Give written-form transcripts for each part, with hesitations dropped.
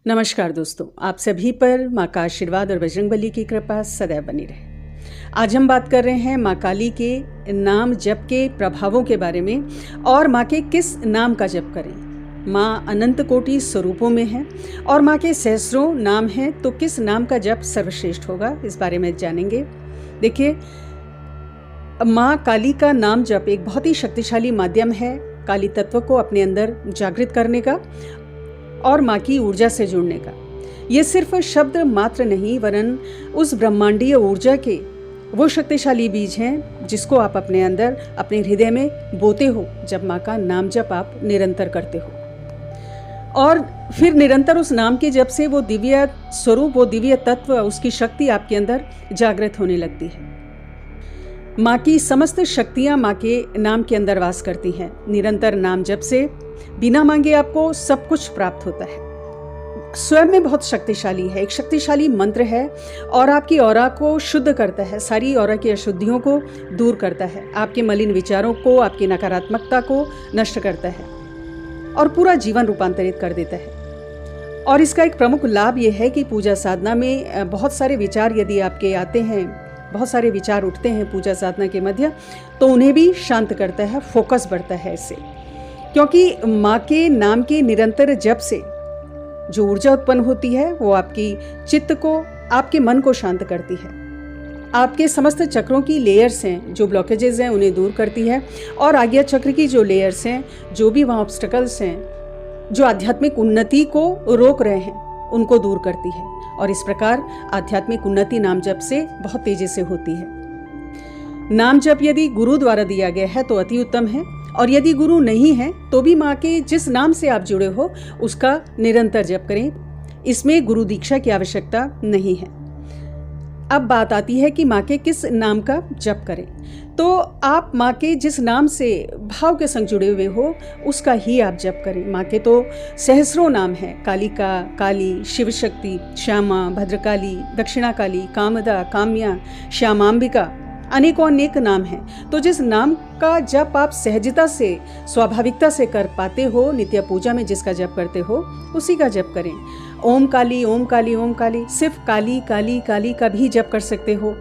नमस्कार दोस्तों, आप सभी पर माँ का आशीर्वाद और बजरंगबली की कृपा सदैव बनी रहे। आज हम बात कर रहे हैं माँ काली के नाम जप के प्रभावों के बारे में और माँ के किस नाम का जप करें। माँ अनंत कोटि स्वरूपों में है और माँ के सहस्रों नाम हैं, तो किस नाम का जप सर्वश्रेष्ठ होगा, इस बारे में जानेंगे। देखिए, माँ काली का नाम जप एक बहुत ही शक्तिशाली माध्यम है काली तत्व को अपने अंदर जागृत करने का और माँ की ऊर्जा से जुड़ने का। ये सिर्फ शब्द मात्र नहीं, वरन उस ब्रह्मांडीय ऊर्जा के वो शक्तिशाली बीज हैं जिसको आप अपने अंदर, अपने हृदय में बोते हो जब माँ का नाम जप आप निरंतर करते हो। और फिर निरंतर उस नाम के जप से वो दिव्य स्वरूप, वो दिव्य तत्व, उसकी शक्ति आपके अंदर जागृत होने लगती है। माँ की समस्त शक्तियाँ माँ के नाम के अंदर वास करती हैं। निरंतर नाम जप से बिना मांगे आपको सब कुछ प्राप्त होता है। स्वयं में बहुत शक्तिशाली है, एक शक्तिशाली मंत्र है और आपकी ऑरा को शुद्ध करता है, सारी ऑरा की अशुद्धियों को दूर करता है, आपके मलिन विचारों को, आपकी नकारात्मकता को नष्ट करता है और पूरा जीवन रूपांतरित कर देता है। और इसका एक प्रमुख लाभ ये है कि पूजा साधना में बहुत सारे विचार यदि आपके आते हैं, बहुत सारे विचार उठते हैं पूजा साधना के मध्य, तो उन्हें भी शांत करता है, फोकस बढ़ता है इससे। क्योंकि माँ के नाम के निरंतर जप से जो ऊर्जा उत्पन्न होती है वो आपकी चित्त को, आपके मन को शांत करती है, आपके समस्त चक्रों की लेयर्स हैं, जो ब्लॉकेजेस हैं उन्हें दूर करती है और आज्ञा चक्र की जो लेयर्स हैं, जो भी वहाँ ऑब्स्टेकल्स हैं, जो आध्यात्मिक उन्नति को रोक रहे हैं, उनको दूर करती है। और इस प्रकार आध्यात्मिक उन्नति नाम जप से बहुत तेजी से होती है। नाम जप यदि गुरु द्वारा दिया गया है तो अति उत्तम है, और यदि गुरु नहीं है तो भी माँ के जिस नाम से आप जुड़े हो उसका निरंतर जप करें। इसमें गुरु दीक्षा की आवश्यकता नहीं है। अब बात आती है कि माँ के किस नाम का जप करें। तो आप माँ के जिस नाम से भाव के संग जुड़े हुए हो उसका ही आप जप करें। माँ के तो सहस्रों नाम हैं, कालिका, काली, शिव शक्ति, श्यामा, भद्रकाली, दक्षिणा काली, कामदा, काम्या, श्यामांबिका, अनेकों अनेक नाम हैं। तो जिस नाम का जप आप सहजता से, स्वाभाविकता से कर पाते हो, नित्य पूजा में जिसका जप करते हो उसी का जप करें। ओम काली, ओम काली, ओम काली, सिर्फ काली काली काली का भी जप कर सकते हो।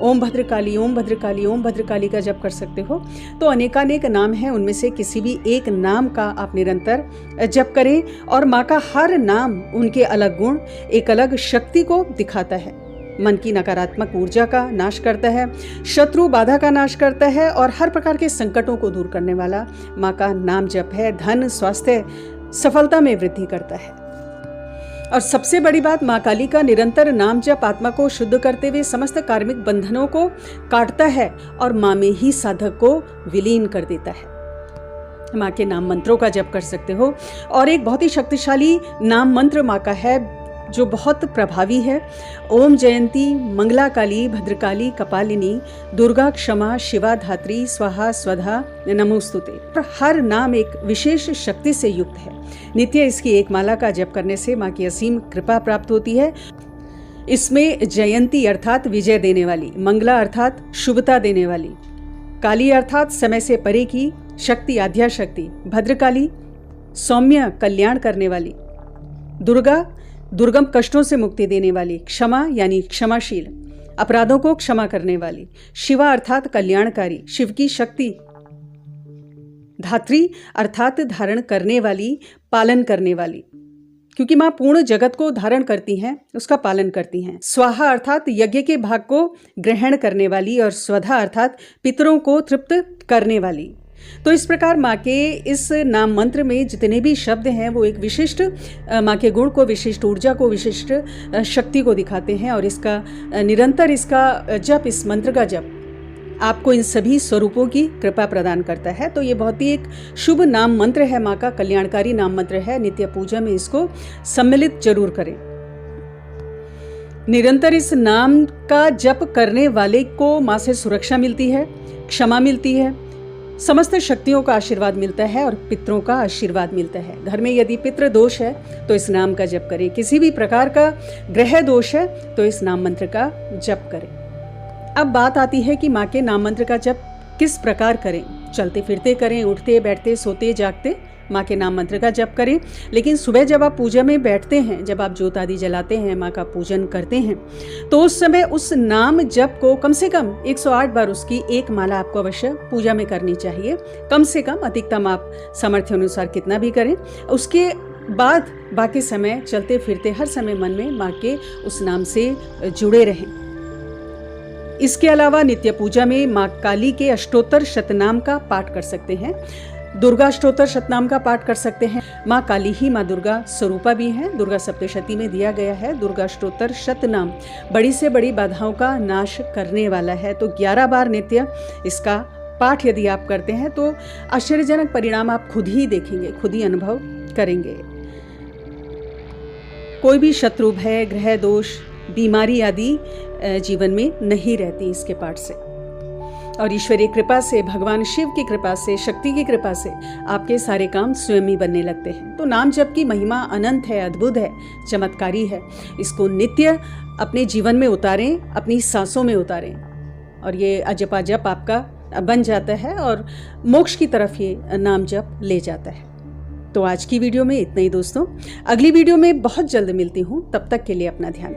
ओम भद्रकाली, ओम भद्रकाली, ओम भद्रकाली का जप कर सकते हो। तो अनेकानेक नाम हैं, उनमें से किसी भी एक नाम का आप निरंतर जप करें। और माँ का हर नाम उनके अलग गुण, एक अलग शक्ति को दिखाता है। मन की नकारात्मक ऊर्जा का नाश करता है, शत्रु बाधा का नाश करता है और हर प्रकार के संकटों को दूर करने वाला माँ का नाम जप है। धन, स्वास्थ्य, सफलता में वृद्धि करता है। और सबसे बड़ी बात, माँ काली का निरंतर नाम जप आत्मा को शुद्ध करते हुए समस्त कार्मिक बंधनों को काटता है और माँ में ही साधक को विलीन कर देता है। माँ के नाम मंत्रों का जप कर सकते हो। और एक बहुत ही शक्तिशाली नाम मंत्र माँ का है जो बहुत प्रभावी है। ओम जयंती मंगला काली भद्रकाली कपालिनी दुर्गा क्षमा शिवा धात्री स्वाहा स्वधा नमोस्तुते। हर नाम एक विशेष शक्ति से युक्त है। नित्य इसकी एक माला का जप करने से माँ की असीम कृपा प्राप्त होती है। इसमें जयंती अर्थात विजय देने वाली, मंगला अर्थात शुभता देने वाली, काली अर्थात समय से परे की शक्ति, आध्या शक्ति, भद्रकाली सौम्य कल्याण करने वाली, दुर्गा दुर्गम कष्टों से मुक्ति देने वाली, क्षमा यानी क्षमाशील, अपराधों को क्षमा करने वाली, शिवा अर्थात कल्याणकारी, शिव की शक्ति, धात्री अर्थात धारण करने वाली, पालन करने वाली, क्योंकि माँ पूर्ण जगत को धारण करती हैं, उसका पालन करती हैं। स्वाहा अर्थात यज्ञ के भाग को ग्रहण करने वाली और स्वधा अर्थात पितरों को तृप्त करने वाली। तो इस प्रकार माँ के इस नाम मंत्र में जितने भी शब्द हैं वो एक विशिष्ट माँ के गुण को, विशिष्ट ऊर्जा को, विशिष्ट शक्ति को दिखाते हैं। और इसका निरंतर इसका जप, इस मंत्र का जप आपको इन सभी स्वरूपों की कृपा प्रदान करता है। तो ये बहुत ही एक शुभ नाम मंत्र है, माँ का कल्याणकारी नाम मंत्र है। नित्य पूजा में इसको सम्मिलित जरूर करें। निरंतर इस नाम का जप करने वाले को माँ से सुरक्षा मिलती है, क्षमा मिलती है, समस्त शक्तियों का आशीर्वाद मिलता है और पितरों का आशीर्वाद मिलता है। घर में यदि पितृ दोष है तो इस नाम का जप करें। किसी भी प्रकार का ग्रह दोष है तो इस नाम मंत्र का जप करें। अब बात आती है कि माँ के नाम मंत्र का जप किस प्रकार करें। चलते फिरते करें, उठते बैठते सोते जागते माँ के नाम मंत्र का जप करें। लेकिन सुबह जब आप पूजा में बैठते हैं, जब आप जोत आदि जलाते हैं, माँ का पूजन करते हैं, तो उस समय उस नाम जप को कम से कम 108 बार उसकी एक माला आपको अवश्य पूजा में करनी चाहिए। कम से कम, अधिकतम आप सामर्थ्य अनुसार कितना भी करें। उसके बाद बाकी समय चलते फिरते हर समय मन में माँ के उस नाम से जुड़े रहें। इसके अलावा नित्य पूजा में माँ काली के अष्टोत्तर शतनाम का पाठ कर सकते हैं, दुर्गा अष्टोत्तर शतनाम का पाठ कर सकते हैं। माँ काली ही माँ दुर्गा स्वरूपा भी हैं। दुर्गा सप्तशती में दिया गया है दुर्गा अष्टोत्तर शतनाम बड़ी से बड़ी बाधाओं का नाश करने वाला है। तो 11 बार नित्य इसका पाठ यदि आप करते हैं तो आश्चर्यजनक परिणाम आप खुद ही देखेंगे, खुद ही अनुभव करेंगे। कोई भी शत्रु, भय, ग्रह दोष, बीमारी आदि जीवन में नहीं रहती इसके पाठ से। और ईश्वरीय कृपा से, भगवान शिव की कृपा से, शक्ति की कृपा से आपके सारे काम स्वयं ही बनने लगते हैं। तो नाम जप की महिमा अनंत है, अद्भुत है, चमत्कारी है। इसको नित्य अपने जीवन में उतारें, अपनी सांसों में उतारें, और ये अजपा जप आपका बन जाता है और मोक्ष की तरफ ये नाम जप ले जाता है। तो आज की वीडियो में इतना ही दोस्तों। अगली वीडियो में बहुत जल्द मिलती हूँ, तब तक के लिए अपना ध्यान